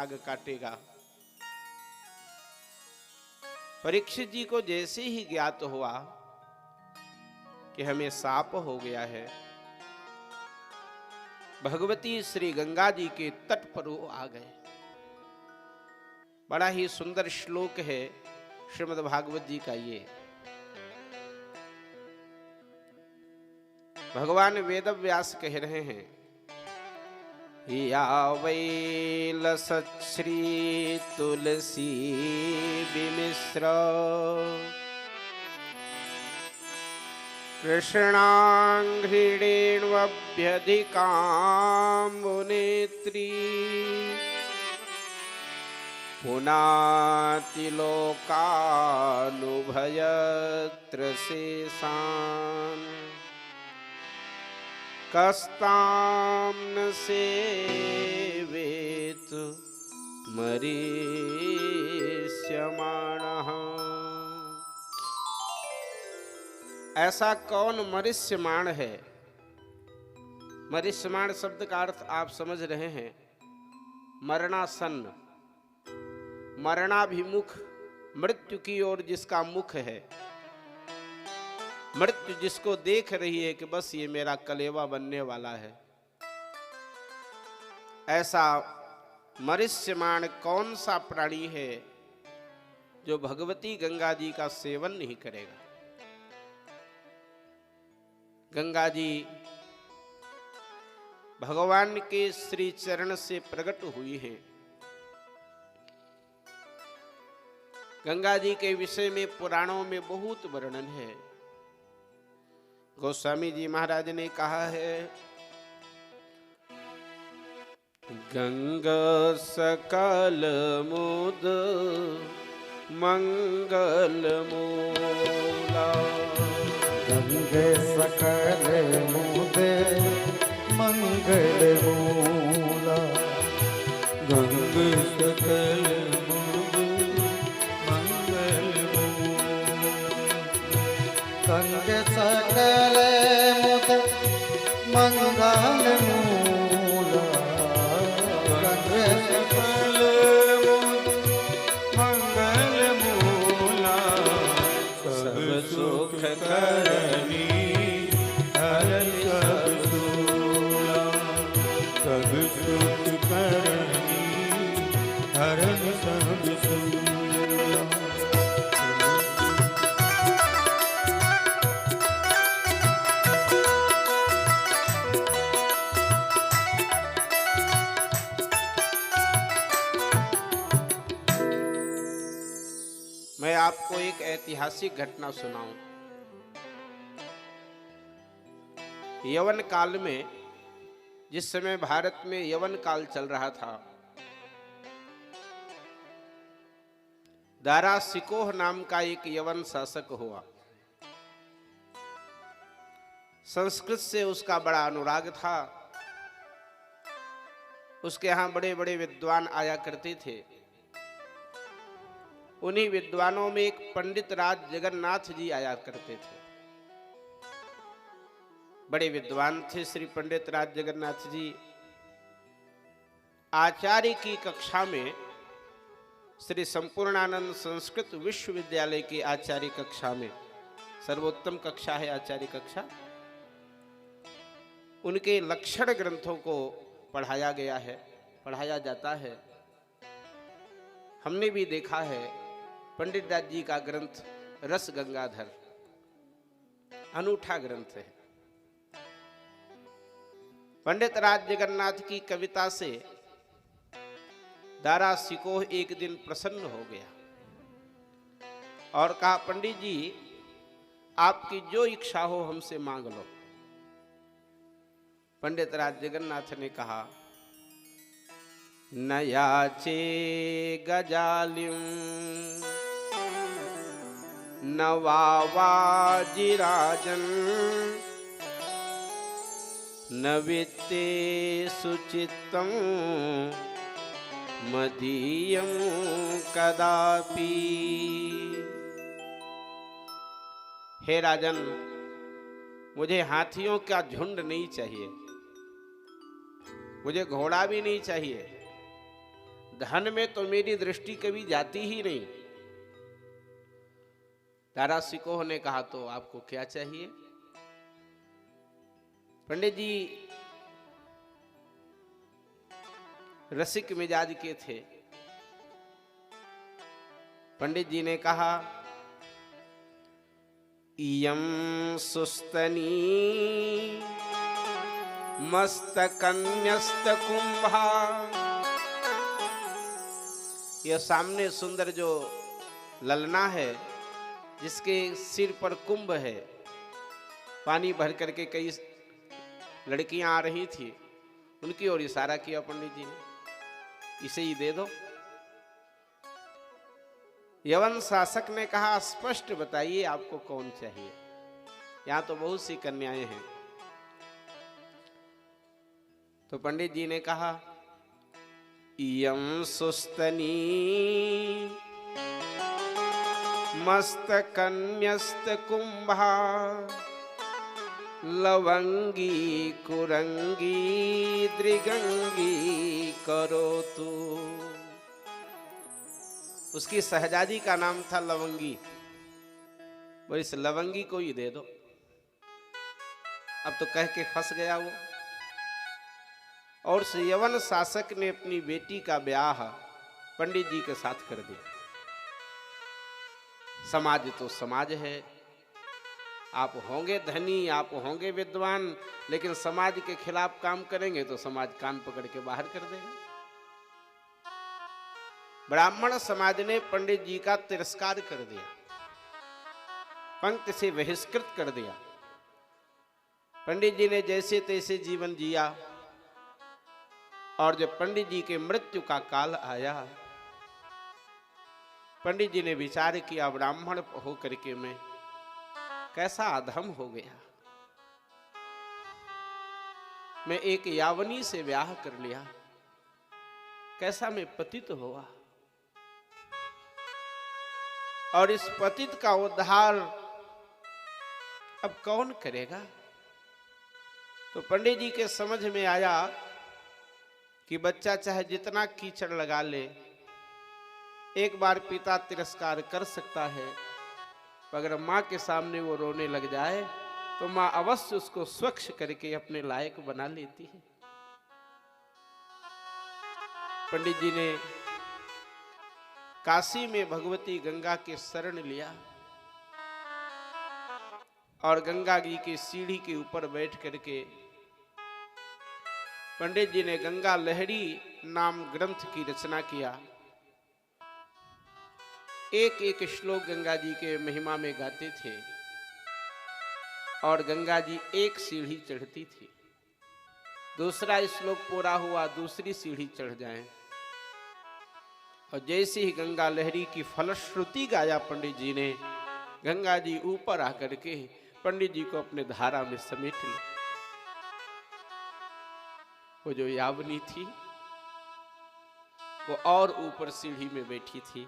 नाग काटेगा। परीक्षित जी को जैसे ही ज्ञात हुआ कि हमें साप हो गया है, भगवती श्री गंगा जी के तट पर वो आ गए। बड़ा ही सुंदर श्लोक है श्रीमद् भागवत जी का। ये भगवान वेदव्यास कह रहे हैं, या वै लसत् श्री तुलसी विमिश्र कृष्णाङ्घ्रिणेन्वभ्यधिकाम्बुनेत्री पुनातिलोकानुभयत्र शेषान् कस्तां न सेवेत मरीष्यमाणः। ऐसा कौन मरीष्यमाण है? मरीष्यमाण शब्द का अर्थ आप समझ रहे हैं, मरणासन्न, मरणाभिमुख, मृत्यु की ओर जिसका मुख है, मृत्यु जिसको देख रही है कि बस ये मेरा कलेवा बनने वाला है। ऐसा मरीष्यमाण कौन सा प्राणी है जो भगवती गंगा जी का सेवन नहीं करेगा? गंगा जी भगवान के श्री चरण से प्रकट हुई हैं। गंगा जी के विषय में पुराणों में बहुत वर्णन है। गोस्वामी जी महाराज ने कहा है, गंगा सकल मुद मंगल मूला। गंगे सकल मुद मंगल मूला। गंगे सकल मुद मंगल मूला। गंगे सकल मुद मंगल मूला। गंगे सकल मुद मंगल मूला। सब सुख करनी हर सब सूला। सब सुख करनी हर सब सूला। मैं आपको एक ऐतिहासिक घटना सुनाऊं। यवन काल में, जिस समय भारत में यवन काल चल रहा था, दारा सिकोह नाम का एक यवन शासक हुआ। संस्कृत से उसका बड़ा अनुराग था। उसके यहां बड़े बड़े विद्वान आया करते थे। उन्हीं विद्वानों में एक पंडित राज जगन्नाथ जी आया करते थे। बड़े विद्वान थे श्री पंडित राज जगन्नाथ जी। आचार्य की कक्षा में, श्री संपूर्णानंद संस्कृत विश्वविद्यालय की आचार्य कक्षा में, सर्वोत्तम कक्षा है आचार्य कक्षा, उनके लक्षण ग्रंथों को पढ़ाया गया है, पढ़ाया जाता है। हमने भी देखा है पंडित राज जी का ग्रंथ रस गंगाधर, अनूठा ग्रंथ है। पंडित राज जगन्नाथ की कविता से दारा सिकोह एक दिन प्रसन्न हो गया और कहा, पंडित जी आपकी जो इच्छा हो हमसे मांग लो। पंडित राज जगन्नाथ ने कहा, न याचे गजालिं न वाजिराजन न वित्ते सुचित्तं मदीयं कदापि। हे राजन, मुझे हाथियों का झुंड नहीं चाहिए, मुझे घोड़ा भी नहीं चाहिए, धन में तो मेरी दृष्टि कभी जाती ही नहीं। तारा सिकोह ने कहा, तो आपको क्या चाहिए? पंडित जी रसिक मिजाज के थे। पंडित जी ने कहा, इयं सुस्तनी मस्तकन्यस्तकुंभा। यह सामने सुंदर जो ललना है, जिसके सिर पर कुंभ है, पानी भर करके कई लड़कियां आ रही थी, उनकी ओर इशारा किया पंडित जी ने, इसे ही दे दो। यवन शासक ने कहा, स्पष्ट बताइए आपको कौन चाहिए, यहां तो बहुत सी कन्याएं हैं। तो पंडित जी ने कहा, इयं सुस्तनी मस्तकन्यस्तकुंभा लवंगी कुरंगी दृगंगी करोतु। उसकी सहजादी का नाम था लवंगी। वो इस लवंगी को ही दे दो। अब तो कह के फंस गया वो। और यवन शासक ने अपनी बेटी का ब्याह पंडित जी के साथ कर दिया। समाज तो समाज है, आप होंगे धनी, आप होंगे विद्वान, लेकिन समाज के खिलाफ काम करेंगे तो समाज कान पकड़ के बाहर कर देगा। ब्राह्मण समाज ने पंडित जी का तिरस्कार कर दिया, पंक्ति से बहिष्कृत कर दिया। पंडित जी ने जैसे तैसे जीवन जिया, और जब पंडित जी के मृत्यु का काल आया, पंडित जी ने विचार किया, ब्राह्मण होकर के मैं कैसा अधम हो गया। मैं एक यावनी से ब्याह कर लिया, कैसा मैं पतित हुआ। और इस पतित का उद्धार अब कौन करेगा? तो पंडित जी के समझ में आया कि बच्चा चाहे जितना कीचड़ लगा ले, एक बार पिता तिरस्कार कर सकता है, अगर माँ के सामने वो रोने लग जाए तो माँ अवश्य उसको स्वच्छ करके अपने लायक बना लेती है। पंडित जी ने काशी में भगवती गंगा के शरण लिया और गंगा जी की सीढ़ी के ऊपर बैठ करके पंडित जी ने गंगा लहरी नाम ग्रंथ की रचना किया। एक एक श्लोक गंगा जी के महिमा में गाते थे और गंगा जी एक सीढ़ी चढ़ती थी, दूसरा श्लोक पूरा हुआ, दूसरी सीढ़ी चढ़ जाए। और जैसे ही गंगा लहरी की फलश्रुति गाया पंडित जी ने, गंगा जी ऊपर आकर के पंडित जी को अपने धारा में समेट ली। वो जो यावनी थी वो और ऊपर सीढ़ी में बैठी थी।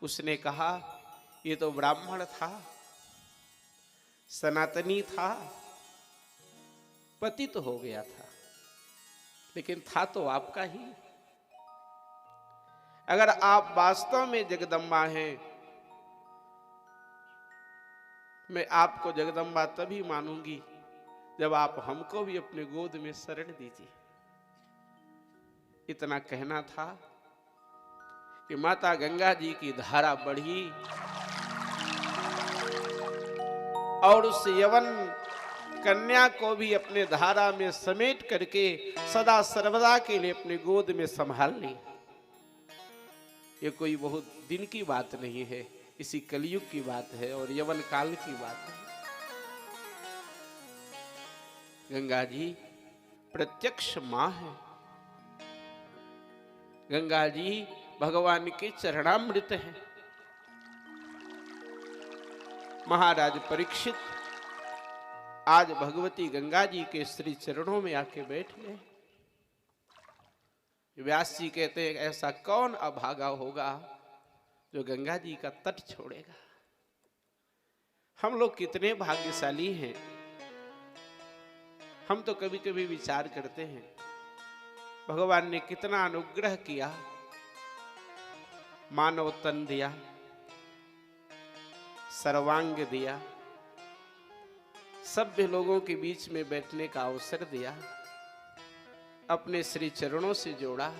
उसने कहा, ये तो ब्राह्मण था, सनातनी था, पतित तो हो गया था, लेकिन था तो आपका ही। अगर आप वास्तव में जगदम्बा हैं, मैं आपको जगदम्बा तभी मानूंगी जब आप हमको भी अपने गोद में शरण दीजिए। इतना कहना था कि माता गंगा जी की धारा बढ़ी और उस यवन कन्या को भी अपने धारा में समेट करके सदा सर्वदा के लिए अपने गोद में संभाल ली। ये कोई बहुत दिन की बात नहीं है, इसी कलयुग की बात है और यवन काल की बात है। गंगा जी प्रत्यक्ष मां है। गंगा जी भगवान के चरणामृत हैं। महाराज परीक्षित आज भगवती गंगा जी के श्री चरणों में आके बैठ गए। व्यास जी कहते हैं, ऐसा कौन अभागा होगा जो गंगा जी का तट छोड़ेगा। हम लोग कितने भाग्यशाली हैं। हम तो कभी कभी विचार करते हैं, भगवान ने कितना अनुग्रह किया, मानव तन दिया, सर्वांग दिया, सभ्य लोगों के बीच में बैठने का अवसर दिया, अपने श्री चरणों से जोड़ा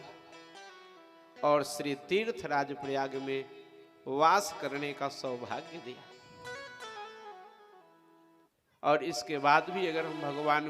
और श्री तीर्थ राजप्रयाग में वास करने का सौभाग्य दिया। और इसके बाद भी अगर हम भगवान